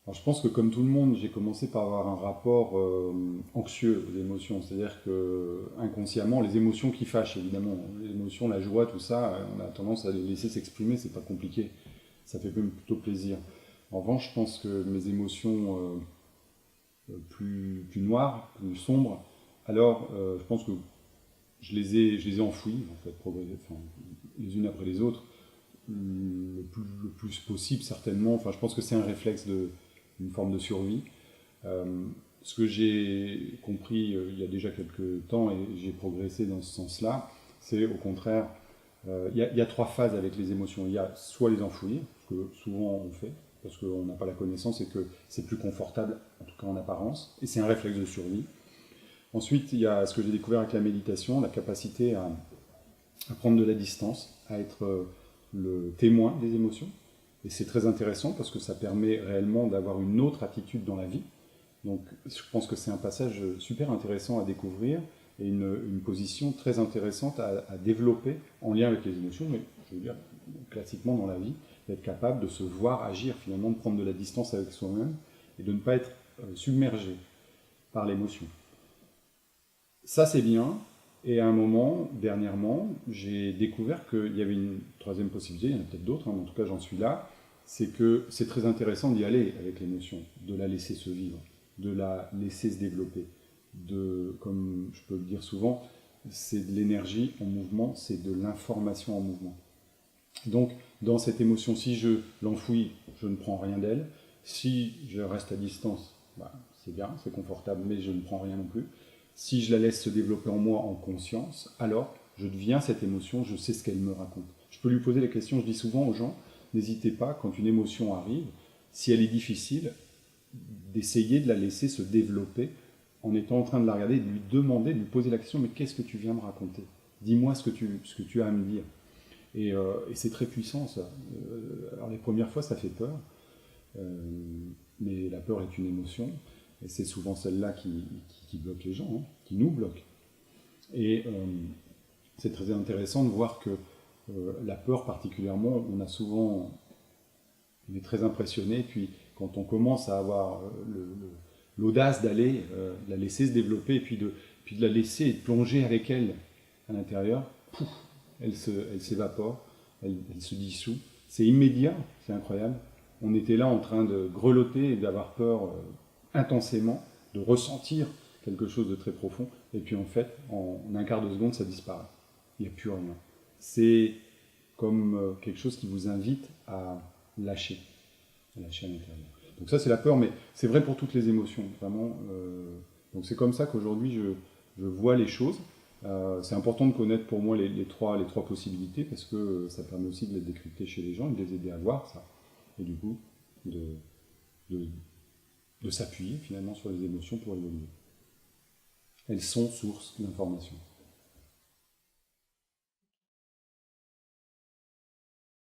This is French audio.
Alors, je pense que comme tout le monde, j'ai commencé par avoir un rapport anxieux aux émotions. C'est-à-dire que inconsciemment, les émotions qui fâchent, évidemment, les émotions, la joie, tout ça, on a tendance à les laisser s'exprimer, c'est pas compliqué. Ça fait même plutôt plaisir. En revanche, je pense que mes émotions plus noires, plus sombres, alors je pense que je les ai enfouies, en fait, enfin, les unes après les autres, le plus possible, certainement. Enfin, je pense que c'est un réflexe une forme de survie. Ce que j'ai compris il y a déjà quelques temps, et j'ai progressé dans ce sens-là, c'est au contraire, il y a trois phases avec les émotions. Il y a soit les enfouir, ce que souvent on fait, parce qu'on n'a pas la connaissance et que c'est plus confortable, en tout cas en apparence, et c'est un réflexe de survie. Ensuite, il y a ce que j'ai découvert avec la méditation, la capacité à prendre de la distance, à être le témoin des émotions. Et c'est très intéressant parce que ça permet réellement d'avoir une autre attitude dans la vie. Donc je pense que c'est un passage super intéressant à découvrir et une position très intéressante à développer en lien avec les émotions, mais je veux dire, classiquement dans la vie, d'être capable de se voir agir, finalement, de prendre de la distance avec soi-même et de ne pas être submergé par l'émotion. Ça, c'est bien. Et à un moment, dernièrement, j'ai découvert qu'il y avait une troisième possibilité, il y en a peut-être d'autres, hein, mais en tout cas j'en suis là, c'est que c'est très intéressant d'y aller avec l'émotion, de la laisser se vivre, de la laisser se développer. Comme je peux le dire souvent, c'est de l'énergie en mouvement, c'est de l'information en mouvement. Donc, dans cette émotion, si je l'enfouis, je ne prends rien d'elle. Si je reste à distance, bah, c'est bien, c'est confortable, mais je ne prends rien non plus. Si je la laisse se développer en moi en conscience, alors je deviens cette émotion, je sais ce qu'elle me raconte. Je peux lui poser la question, je dis souvent aux gens, n'hésitez pas, quand une émotion arrive, si elle est difficile, d'essayer de la laisser se développer en étant en train de la regarder, de lui demander, de lui poser la question, mais qu'est-ce que tu viens me raconter? Dis-moi ce que tu as à me dire. Et c'est très puissant, ça. Alors les premières fois, ça fait peur, euh, mais la peur est une émotion, et c'est souvent celle-là qui bloque les gens, hein, qui nous bloque. Et c'est très intéressant de voir que la peur particulièrement, on est très impressionné, puis quand on commence à avoir l'audace d'aller la laisser se développer, et puis de la laisser plonger avec elle à l'intérieur, pouf, elle s'évapore, elle se dissout. C'est immédiat, c'est incroyable. On était là en train de grelotter et d'avoir peur intensément, de ressentir quelque chose de très profond, et puis en fait, en un quart de seconde, ça disparaît. Il n'y a plus rien. C'est comme quelque chose qui vous invite lâcher, à lâcher à l'intérieur. Donc ça, c'est la peur, mais c'est vrai pour toutes les émotions, vraiment. Donc c'est comme ça qu'aujourd'hui, je vois les choses. C'est important de connaître pour moi les trois possibilités parce que ça permet aussi de les décrypter chez les gens et de les aider à voir ça. Et du coup, de, de, de s'appuyer finalement sur les émotions pour évoluer. Elles sont source d'information.